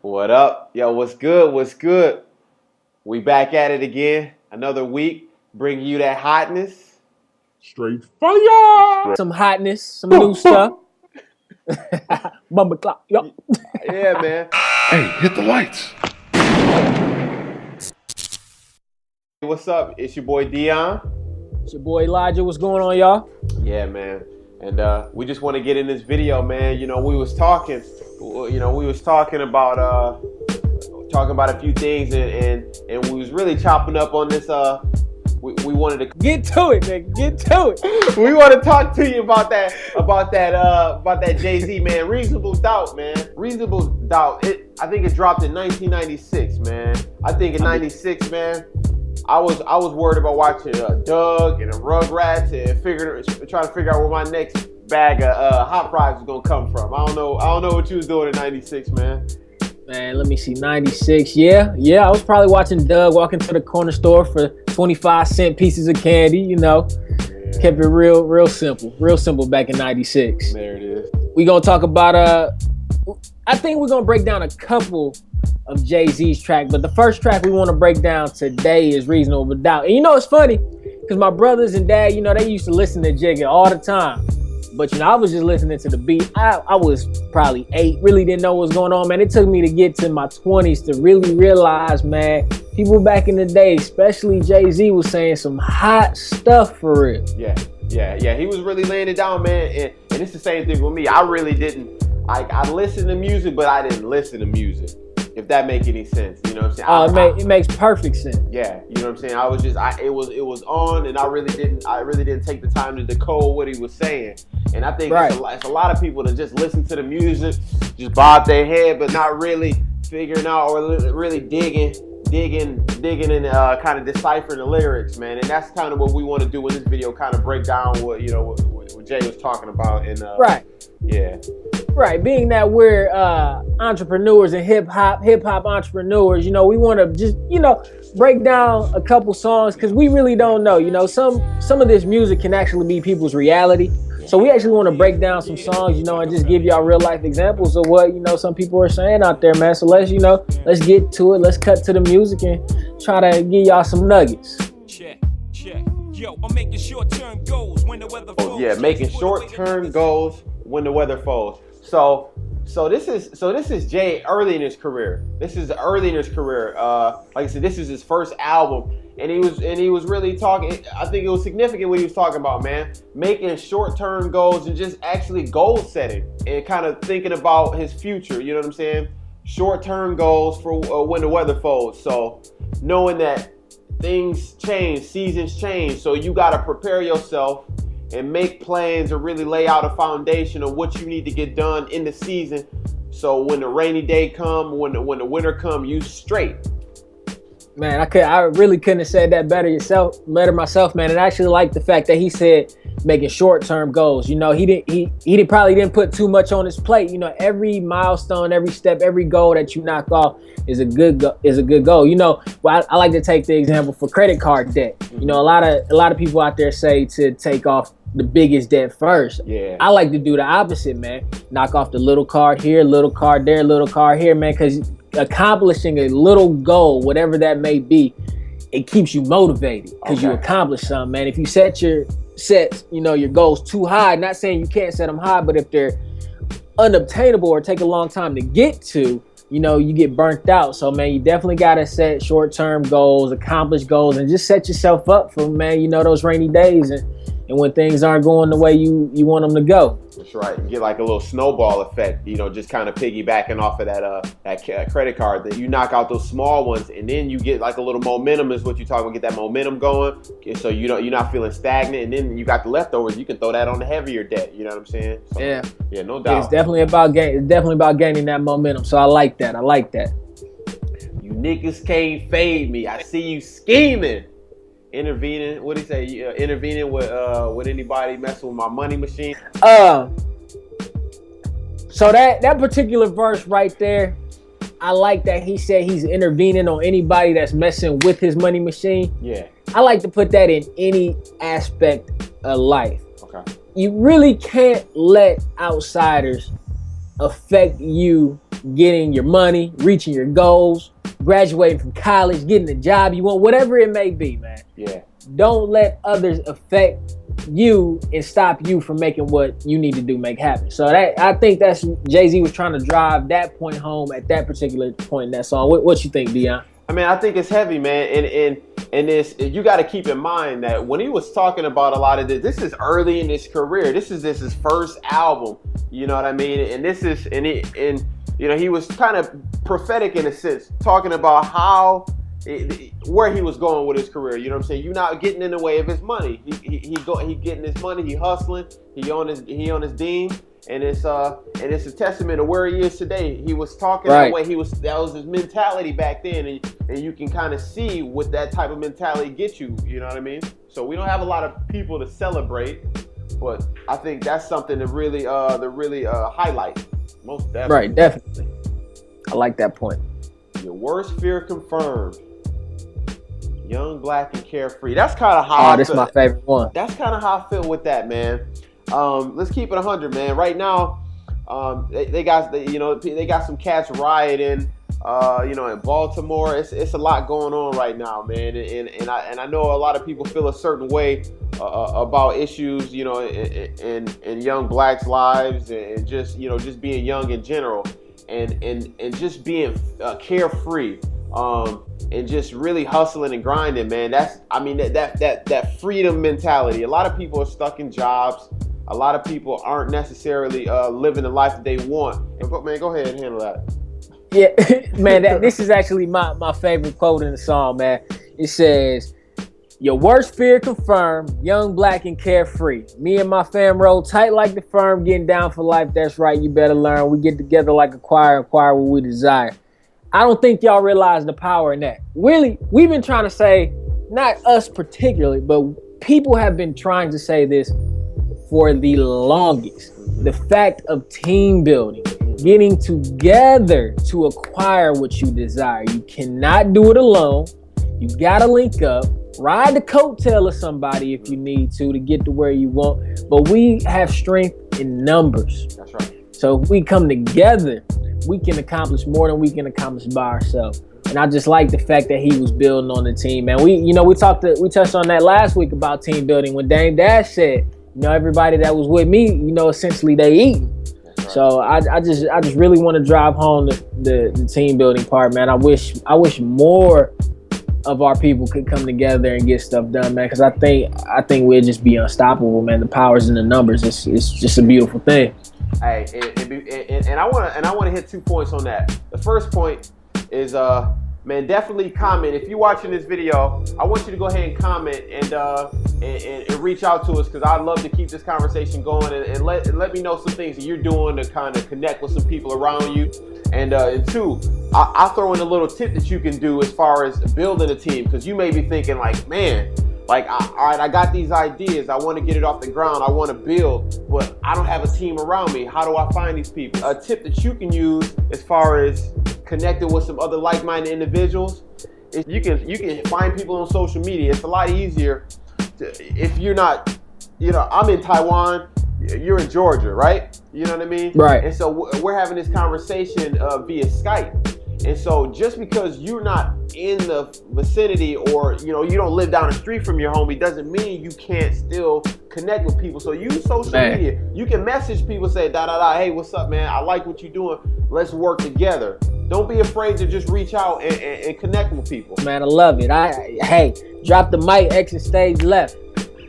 What up? Yo, what's good? What's good? We back at it again. Another week, bringing you that hotness. Straight fire! Some hotness, some new stuff. Bumper clock. Yup. Yeah, man. Hey, hit the lights. What's up? It's your boy Dion. It's your boy Elijah. What's going on, y'all? Yeah, man. And we just want to get in this video, man. You know, we was talking about a few things, and we was really chopping up on this. We wanted to get to it, nigga. Get to it. We want to talk to you about that Jay-Z, man. Reasonable Doubt, man. Reasonable Doubt. I think it dropped in 1996, man. I think in '96, man. I was worried about watching Doug and the Rugrats and trying to figure out where my next bag of hot fries was gonna come from. I don't know what you was doing in '96, man. Man, let me see, 96. Yeah. I was probably watching Doug walking to the corner store for 25-cent pieces of candy. You know, Kept it real simple back in '96. There it is. We gonna talk about I think we're gonna break down a couple of Jay-Z's track, but the first track we want to break down today is Reasonable Doubt. And you know, it's funny because my brothers and dad, you know, they used to listen to Jigga all the time. But, you know, I was just listening to the beat. I was probably 8, really didn't know what was going on, man. It took me to get to my 20s to really realize, man, people back in the day, especially Jay-Z, was saying some hot stuff for real. Yeah. He was really laying it down, man. And it's the same thing with me. I really didn't. I listened to music, but I didn't listen to music. If that make any sense, you know what I'm saying? It makes perfect sense. Yeah, you know what I'm saying? It was on, and I really didn't take the time to decode what he was saying. And I think it's a lot of people that just listen to the music, just bob their head, but not really figuring out or really digging and kind of deciphering the lyrics, man. And that's kind of what we want to do in this video, kind of break down what Jay was talking about. And being that we're entrepreneurs and hip hop entrepreneurs, you know, we want to just, you know, break down a couple songs because we really don't know. You know, some of this music can actually be people's reality. So we actually want to break down some songs, you know, and just give y'all real life examples of what, you know, some people are saying out there, man. So let's get to it. Let's cut to the music and try to give y'all some nuggets. Check. Yo, I'm making short-term goals when the weather falls. Oh yeah, making short-term goals when the weather falls. So this is Jay early in his career. Like I said, this is his first album, and he was really talking. I think it was significant what he was talking about, man. Making short-term goals and just actually goal setting and kind of thinking about his future. You know what I'm saying? Short-term goals for when the weather falls. So knowing that things change, seasons change, so you got to prepare yourself and make plans and really lay out a foundation of what you need to get done in the season. So when the rainy day come, when the winter come, you straight. Man, I really couldn't have said that better myself, man. And I actually like the fact that he said making short-term goals. You know, he probably didn't put too much on his plate. You know, every milestone, every step, every goal that you knock off is a good goal. You know, well, I like to take the example for credit card debt. You know, a lot of people out there say to take off the biggest debt first. Yeah. I like to do the opposite, man. Knock off the little card here, little card there, little card here, man, because accomplishing a little goal, whatever that may be, it keeps you motivated because you accomplish something, man. If you set your goals too high, not saying you can't set them high, but if they're unobtainable or take a long time to get to, you know, you get burnt out. So, man, you definitely got to set short-term goals, accomplish goals, and just set yourself up for, man, you know, those rainy days and when things aren't going the way you want them to go. That's right. You get like a little snowball effect, you know, just kind of piggybacking off of that credit card. That you knock out those small ones, and then you get like a little momentum is what you're talking about. Get that momentum going, so you're not feeling stagnant, and then you got the leftovers. You can throw that on the heavier debt. You know what I'm saying? So, yeah, no doubt. It's definitely about gaining that momentum. So I like that. You niggas can't fade me. I see you scheming. Intervening, what do you say? Intervening with anybody messing with my money machine. So that particular verse right there, I like that he said he's intervening on anybody that's messing with his money machine. Yeah. I like to put that in any aspect of life. Okay. You really can't let outsiders affect you getting your money, reaching your goals, graduating from college, getting the job you want, whatever it may be, man. Yeah. Don't let others affect you and stop you from making what you need to do make happen. So I think that's Jay-Z was trying to drive that point home at that particular point in that song. What you think, Dion? I mean, I think it's heavy, man, and this, you got to keep in mind that when he was talking about a lot of this is early in his career. This is his first album, you know what I mean? And this is and you know, he was kind of prophetic in a sense, talking about how where he was going with his career. You know what I'm saying? You're not getting in the way of his money. He getting his money. He hustling. He on his dean. And it's a testament to where he is today. He was talking that way. That was his mentality back then, and you can kind of see what that type of mentality gets you. You know what I mean? So we don't have a lot of people to celebrate, but I think that's something to really highlight. Most definitely. Right, definitely. I like that point. Your worst fear confirmed. Young, black, and carefree. That's kind of how. Oh, this is my favorite one. That's kind of how I feel with that, man. Let's keep it 100, man. Right now, they got some cats rioting, in Baltimore. It's a lot going on right now, man. And I know a lot of people feel a certain way about issues, in young blacks' lives, and just being young in general, and just being carefree. And just really hustling and grinding, man. That freedom mentality. A lot of people are stuck in jobs. A lot of people aren't necessarily living the life that they want. Man, go ahead and handle that. Yeah, man, this is actually my favorite quote in the song, man. It says, "Your worst fear confirmed, young, black, and carefree. Me and my fam roll tight like the firm, getting down for life. That's right, you better learn. We get together like a choir, acquire what we desire." I don't think y'all realize the power in that. Really, we've been trying to say, not us particularly, but people have been trying to say this for the longest. The fact of team building, getting together to acquire what you desire. You cannot do it alone. You gotta link up, ride the coattail of somebody if you need to get to where you want. But we have strength in numbers. That's right. So if we come together, we can accomplish more than we can accomplish by ourselves. And I just like the fact that he was building on the team, man. We touched on that last week about team building when Dame Dash said, everybody that was with me, essentially they eating. Right. So I just really want to drive home the team building part, man. I wish more of our people could come together and get stuff done, man. Because I think we'll just be unstoppable, man. The power's in the numbers. It's just a beautiful thing. Hey, and I want to hit 2 points on that. The first point is, man, definitely comment. If you're watching this video, I want you to go ahead and comment and reach out to us, because I'd love to keep this conversation going and let me know some things that you're doing to kind of connect with some people around you. And two, I'll throw in a little tip that you can do as far as building a team, because you may be thinking like, man, all right, I got these ideas. I want to get it off the ground. I want to build, but I don't have a team around me. How do I find these people? A tip that you can use as far as connecting with some other like-minded individuals is you can find people on social media. It's a lot easier if you're not, I'm in Taiwan, you're in Georgia, right? You know what I mean? Right. And so we're having this conversation via Skype. And so just because you're not in the vicinity, or you don't live down the street from your homie, doesn't mean you can't still connect with people. So use social media. You can message people, say hey, what's up, man? I like what you're doing. Let's work together. Don't be afraid to just reach out and connect with people. Man, I love it. Hey, drop the mic, exit stage left.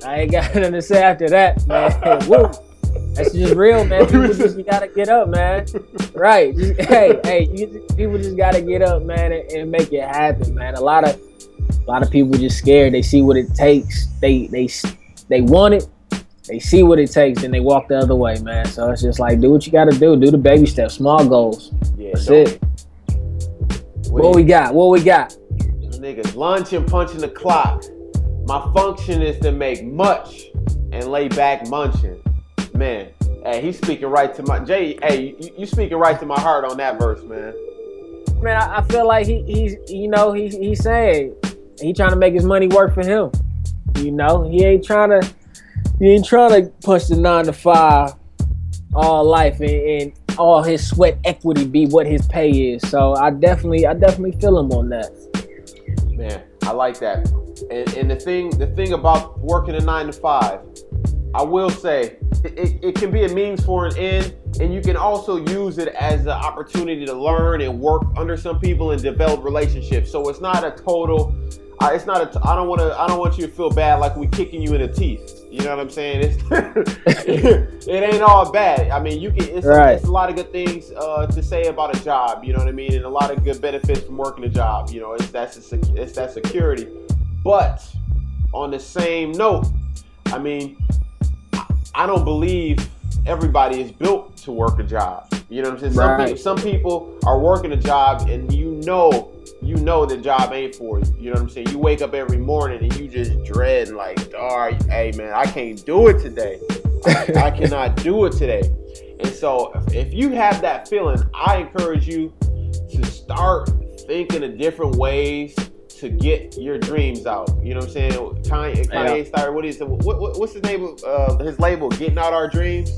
I ain't got nothing to say after that, man. Woo. That's just real, man. People just gotta get up, man. Right. People just gotta get up, man, and make it happen, man. A lot of people just scared. They see what it takes. They want it. They see what it takes, and they walk the other way, man. So it's just like, do what you gotta do. Do the baby steps, small goals. Yeah, that's it. What we got? Niggas lunching, punching the clock. My function is to make much and lay back munching. Man, hey, he's speaking right to my you speaking right to my heart on that verse, man. Man, I feel like he's saying he trying to make his money work for him. He ain't trying to push the 9 to 5 all life and all his sweat equity be what his pay is. So I definitely feel him on that. Man, I like that. And the thing about working a 9 to 5, I will say it can be a means for an end, and you can also use it as an opportunity to learn and work under some people and develop relationships. So it's not a total. I don't want you to feel bad like we kicking you in the teeth. You know what I'm saying? It ain't all bad. I mean, it's a lot of good things to say about a job. You know what I mean? And a lot of good benefits from working a job. You know, it's that security. But on the same note, I mean, I don't believe everybody is built to work a job. You know what I'm saying? Some people are working a job, and you know the job ain't for you. You know what I'm saying? You wake up every morning and you just dread like, hey man, I can't do it today. I cannot do it today. And so if you have that feeling, I encourage you to start thinking of different ways to get your dreams out. You know what I'm saying? Kanye started, what's his name of his label? Getting Out Our Dreams?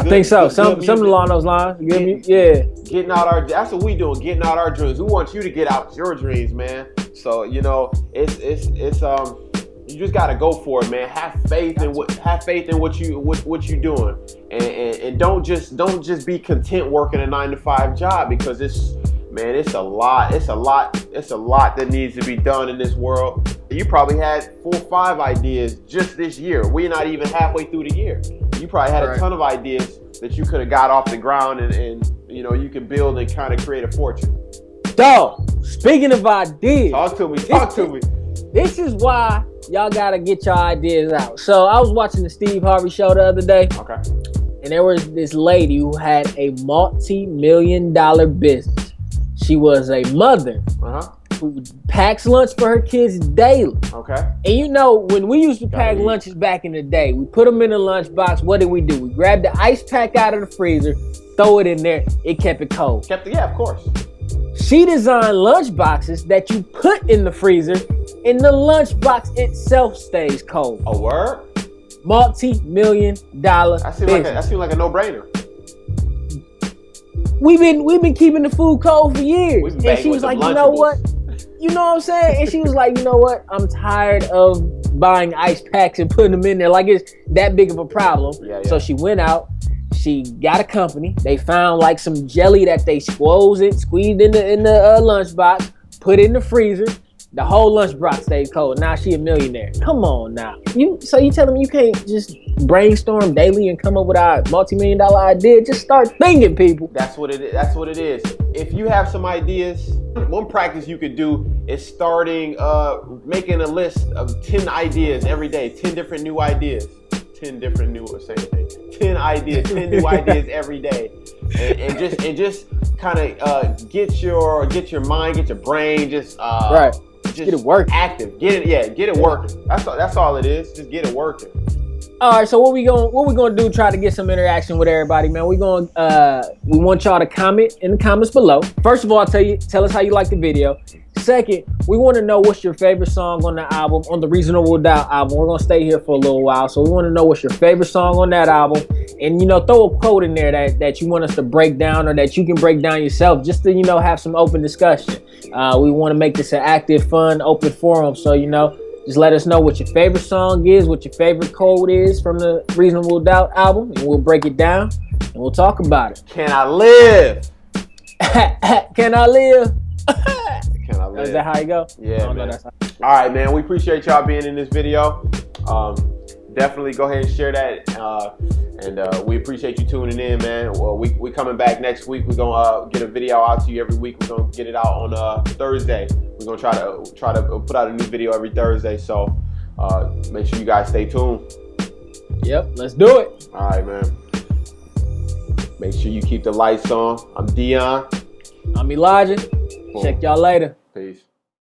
I think so. Something along those lines. Getting out that's what we doing, getting out our dreams. We want you to get out your dreams, man. So, you know, it's you just gotta go for it, man. Have faith in what you doing. And don't just be content working a 9 to 5 job, because it's a lot that needs to be done in this world. You probably had 4 or 5 ideas just this year. We're not even halfway through the year. You probably had a ton of ideas that you could have got off the ground and you know, you can build and kind of create a fortune. Dog, speaking of ideas. Talk to me. This is why y'all gotta get your ideas out. So I was watching the Steve Harvey show the other day. Okay. And there was this lady who had a multi-million-dollar business. She was a mother who packs lunch for her kids daily. Okay. And you know, when we used to pack lunches back in the day, we put them in a lunchbox. What did we do? We grabbed the ice pack out of the freezer, throw it in there. It kept it cold. Yeah, of course. She designed lunch boxes that you put in the freezer, and the lunchbox itself stays cold. A word? Multi-million-dollar business. That seems like a no-brainer. We've been keeping the food cold for years. And she was like, you know what? You know what I'm saying? And she was like, you know what? I'm tired of buying ice packs and putting them in there like it's that big of a problem. Yeah. So she went out. She got a company. They found like some jelly that they squeezed in the lunchbox, put it in the freezer. The whole lunchbox stayed cold. Now she a millionaire. Come on now. So you telling me you can't just brainstorm daily and come up with a multi-million-dolar idea? Just start thinking, people. That's what it is. If you have some ideas, one practice you could do is starting making a list of 10 ideas every day, 10 different new ideas. 10 different new or same thing. 10 ideas, 10 new ideas every day. And just kind of get your mind, get your brain just get it working. Active. Get it working. That's all it is. Just get it working. All right, so what we gonna do? Try to get some interaction with everybody, man. We want y'all to comment in the comments below. First of all, tell us how you like the video. Second, we want to know what's your favorite song on the album, on the Reasonable Doubt album. We're gonna stay here for a little while, so we want to know what's your favorite song on that album, and throw a quote in there that you want us to break down, or that you can break down yourself, just to have some open discussion. We want to make this an active, fun, open forum, so just let us know what your favorite song is, what your favorite quote is from the Reasonable Doubt album, and we'll break it down and we'll talk about it. Can I live? Can I live? Can I live? Is that how you go? Yeah, man. All right, man. We appreciate y'all being in this video. Definitely go ahead and share that. And we appreciate you tuning in, man. Well, we coming back next week. We're gonna get a video out to you every week. We're gonna get it out on Thursday. We're gonna try to put out a new video every Thursday. So make sure you guys stay tuned. Yep, let's do it. All right, man. Make sure you keep the lights on. I'm Dion. I'm Elijah. Check y'all later. Peace.